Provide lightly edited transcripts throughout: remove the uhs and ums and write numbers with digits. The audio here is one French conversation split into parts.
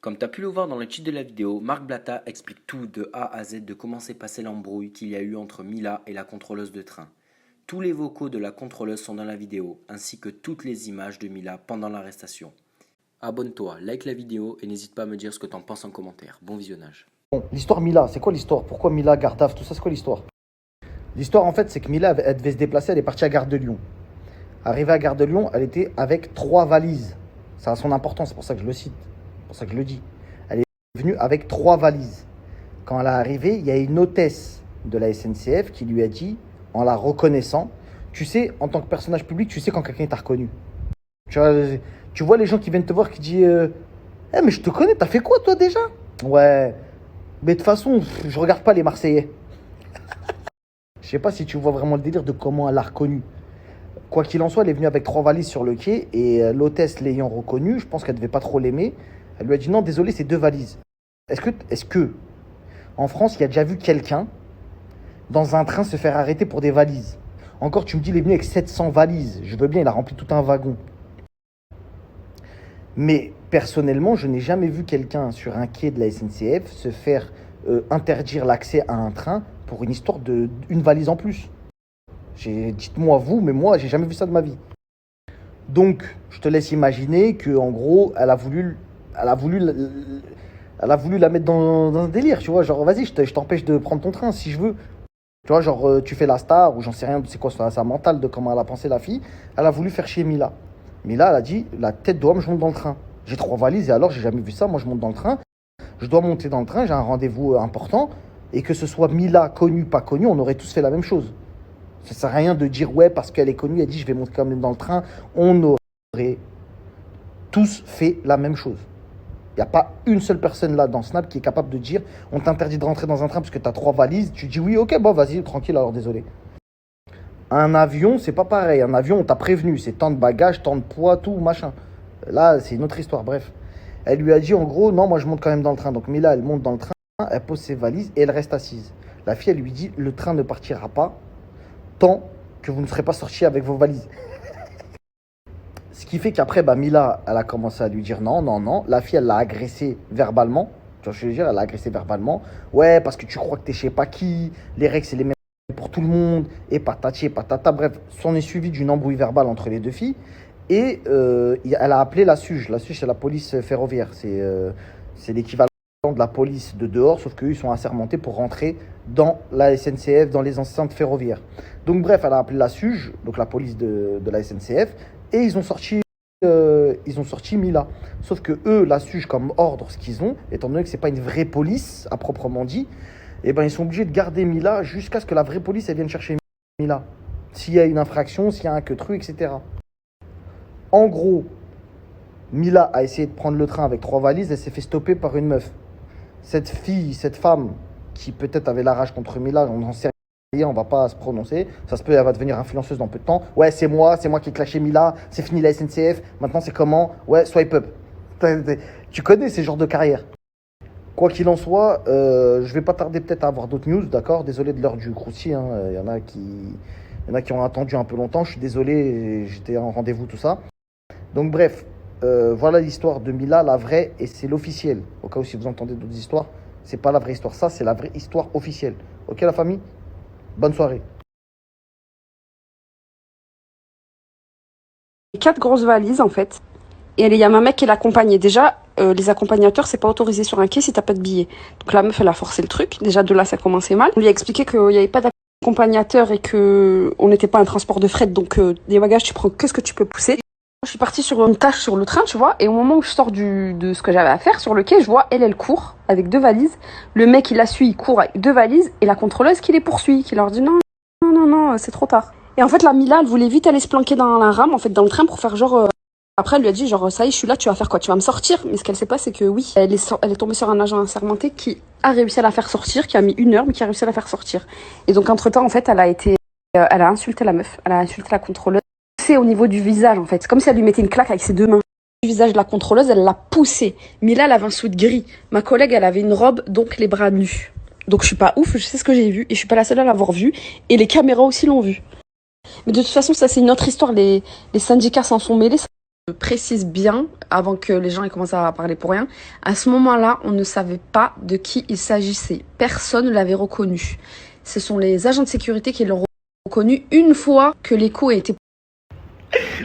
Comme tu as pu le voir dans le titre de la vidéo, Marc Blatta explique tout de A à Z de comment s'est passé l'embrouille qu'il y a eu entre Mila et la contrôleuse de train. Tous les vocaux de la contrôleuse sont dans la vidéo, ainsi que toutes les images de Mila pendant l'arrestation. Abonne-toi, like la vidéo et n'hésite pas à me dire ce que t'en penses en commentaire. Bon visionnage. Bon, l'histoire Mila, c'est quoi l'histoire? Pourquoi Mila, Gardaf, tout ça, c'est quoi l'histoire? L'histoire, en fait, c'est que Mila, elle devait se déplacer, elle est partie à Gare de Lyon. Arrivée à Gare de Lyon, elle était avec 3 valises. Ça a son importance, c'est pour ça que je le cite, c'est pour ça que je le dis. Elle est venue avec 3 valises. Quand elle est arrivée, il y a une hôtesse de la SNCF qui lui a dit, en la reconnaissant, tu sais, en tant que personnage public, tu sais quand quelqu'un t'a reconnu. Tu vois les gens qui viennent te voir qui disent mais je te connais, t'as fait quoi toi déjà? Ouais, mais de toute façon, je regarde pas les Marseillais. Je sais pas si tu vois vraiment le délire de comment elle l'a reconnu. Quoi qu'il en soit, elle est venue avec 3 valises sur le quai et l'hôtesse l'ayant reconnue, je pense qu'elle devait pas trop l'aimer. Elle lui a dit non, désolé, c'est 2 valises. Est-ce que en France, il y a déjà vu quelqu'un dans un train se faire arrêter pour des valises? Encore, tu me dis, il est venu avec 700 valises. Je veux bien, il a rempli tout un wagon. Mais personnellement, je n'ai jamais vu quelqu'un sur un quai de la SNCF se faire interdire l'accès à un train pour une histoire d'une valise en plus. Dites-moi vous, mais moi, j'ai jamais vu ça de ma vie. Donc, je te laisse imaginer que, en gros, elle a voulu la mettre dans un délire, tu vois. Genre, vas-y, je t'empêche de prendre ton train si je veux. Tu vois, genre, tu fais la star ou j'en sais rien, c'est quoi sa mentale de comment elle a pensé la fille. Elle a voulu faire chier Mila. Mila, elle a dit, la tête d'homme, je monte dans le train. J'ai 3 valises et alors, j'ai jamais vu ça. Moi, je monte dans le train. Je dois monter dans le train, j'ai un rendez-vous important. Et que ce soit Mila, connue, pas connue, on aurait tous fait la même chose. Ça sert à rien de dire, ouais, parce qu'elle est connue, elle dit, je vais monter quand même dans le train. On aurait tous fait la même chose. Il n'y a pas une seule personne là dans Snap qui est capable de dire, on t'interdit de rentrer dans un train parce que tu as 3 valises. Tu dis, oui, ok, bon, vas-y, tranquille, alors désolé. Un avion, c'est pas pareil. Un avion, on t'a prévenu, c'est tant de bagages, tant de poids, tout, machin. Là, c'est une autre histoire, bref. Elle lui a dit, en gros, non, moi, je monte quand même dans le train. Donc, Mila, elle monte dans le train, elle pose ses valises et elle reste assise. La fille, elle lui dit, le train ne partira pas tant que vous ne serez pas sortis avec vos valises. Ce qui fait qu'après, Mila, elle a commencé à lui dire non, non, non. La fille, elle l'a agressée verbalement. Tu vois, je veux dire, elle l'a agressée verbalement. Ouais, parce que tu crois que t'es je sais pas qui. Les règles, c'est les mêmes pour tout le monde. Et patati et patata. Bref, s'en est suivi d'une embrouille verbale entre les 2 filles. Et elle a appelé la SUGE. La SUGE, c'est la police ferroviaire. C'est l'équivalent de la police de dehors, sauf qu'eux, ils sont assermentés pour rentrer dans la SNCF, dans les enceintes ferroviaires. Donc bref, elle a appelé la SUGE, donc la police de la SNCF, et ils ont sorti Mila. Sauf que eux, la SUGE, comme ordre, ce qu'ils ont, étant donné que c'est pas une vraie police à proprement dit, ils sont obligés de garder Mila jusqu'à ce que la vraie police elle vienne chercher Mila. S'il y a une infraction, s'il y a un queutru, etc. En gros, Mila a essayé de prendre le train avec 3 valises, elle s'est fait stopper par une meuf. Cette femme, qui peut-être avait la rage contre Mila, on n'en sait rien, on va pas se prononcer. Ça se peut, elle va devenir influenceuse dans peu de temps. Ouais, c'est moi qui ai clashé Mila, c'est fini la SNCF, maintenant c'est comment? Ouais, swipe up. Tu connais ces genres de carrière. Quoi qu'il en soit, je vais pas tarder peut-être à avoir d'autres news, d'accord? Désolé de l'heure du croussi, hein. Il y en a qui ont attendu un peu longtemps, je suis désolé, j'étais en rendez-vous, tout ça. Donc bref, voilà l'histoire de Mila, la vraie, et c'est l'officiel. Au cas où si vous entendez d'autres histoires, c'est pas la vraie histoire. Ça, c'est la vraie histoire officielle. Ok la famille? Bonne soirée. 4 grosses valises en fait. Et il y a ma mec qui l'accompagnait. Déjà, les accompagnateurs, c'est pas autorisé sur un quai si t'as pas de billet. Donc la meuf, elle a forcé le truc. Déjà de là, ça commençait mal. On lui a expliqué qu'il n'y avait pas d'accompagnateur et que on n'était pas un transport de fret. Donc des bagages, tu prends que ce que tu peux pousser. Je suis partie sur une tâche sur le train, tu vois, et au moment où je sors de ce que j'avais à faire sur le quai, je vois elle court avec 2 valises. Le mec, il la suit, il court avec 2 valises, et la contrôleuse qui les poursuit, qui leur dit non, non, non, non, c'est trop tard. Et en fait, la Mila, elle voulait vite aller se planquer dans la rame, en fait, dans le train pour faire genre. Après, elle lui a dit genre, ça y est, je suis là, tu vas faire quoi? Tu vas me sortir? Mais ce qu'elle sait pas, c'est que oui, elle est tombée sur un agent assermenté qui a réussi à la faire sortir, qui a mis 1 heure, mais qui a réussi à la faire sortir. Et donc, entre-temps, en fait, elle a insulté la meuf, elle a insulté la contrôleuse. Au niveau du visage en fait, c'est comme si elle lui mettait une claque avec ses 2 mains. Le visage de la contrôleuse, elle l'a poussé. Mila, elle avait un sweat gris. Ma collègue, elle avait une robe, donc les bras nus. Donc je suis pas ouf, je sais ce que j'ai vu et je suis pas la seule à l'avoir vu. Et les caméras aussi l'ont vu. Mais de toute façon, ça c'est une autre histoire. Les syndicats s'en sont mêlés. précise bien, avant que les gens aient commencé à parler pour rien, à ce moment-là, on ne savait pas de qui il s'agissait. Personne ne l'avait reconnu. Ce sont les agents de sécurité qui l'ont reconnu une fois que l'écho a été...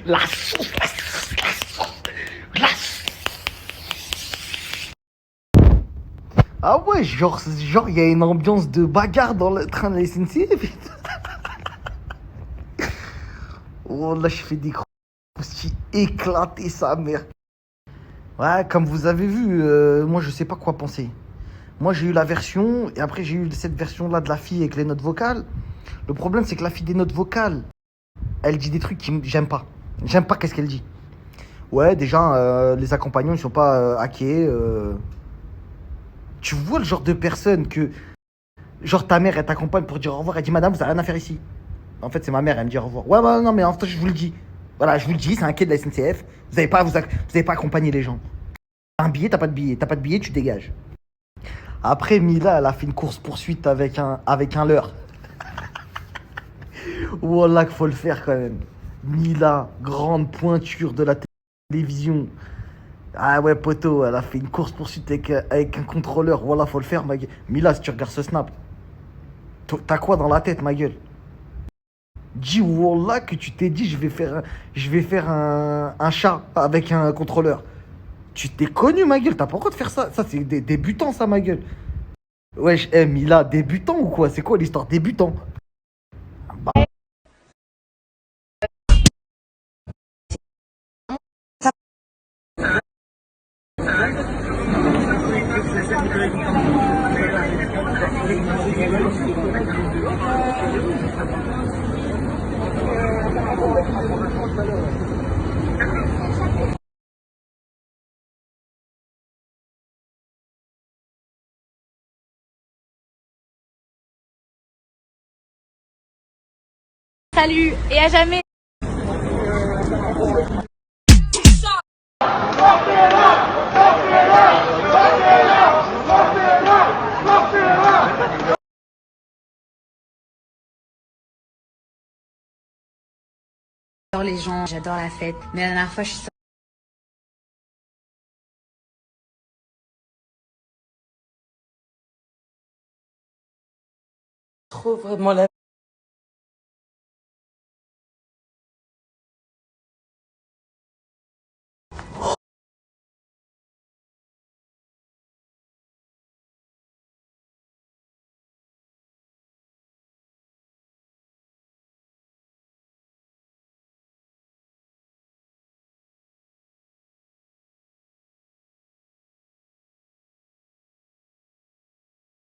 La sauce, la sauce, la sauce, la sauce. Ah ouais, genre, il y a une ambiance de bagarre dans le train de la SNCF. Oh là, je fais des croustilles éclaté sa mère. Ouais, comme vous avez vu, moi je sais pas quoi penser. Moi j'ai eu la version, et après j'ai eu cette version-là de la fille avec les notes vocales. Le problème c'est que la fille des notes vocales, elle dit des trucs que j'aime pas. J'aime pas qu'est-ce qu'elle dit. Ouais, déjà, les accompagnants ils sont pas hackés. Tu vois le genre de personne que, genre ta mère elle t'accompagne pour dire au revoir, elle dit madame, vous avez rien à faire ici. En fait, c'est ma mère, elle me dit au revoir. Ouais, bah, non, mais en fait, je vous le dis. Voilà, je vous le dis, c'est un quai de la SNCF. Vous avez pas accompagné les gens. T'as un billet, t'as pas de billet. T'as pas de billet, tu dégages. Après, Mila, elle a fait une course-poursuite avec un leurre. Wallah, qu'il faut le faire quand même. Mila, grande pointure de la télévision. Ah ouais, poteau, elle a fait une course-poursuite avec un contrôleur. Wallah, faut le faire, ma gueule. Mila, si tu regardes ce snap, t'as quoi dans la tête, ma gueule? Dis Wallah que tu t'es dit, je vais faire un chat avec un contrôleur. Tu t'es connu, ma gueule, t'as pas le droit de faire ça. Ça, c'est des débutants, ça, ma gueule. Wesh, Mila, débutant ou quoi? C'est quoi l'histoire débutant? Bah, Salut et à jamais. J'adore les gens, j'adore la fête. Mais la dernière fois, je suis Trop vraiment la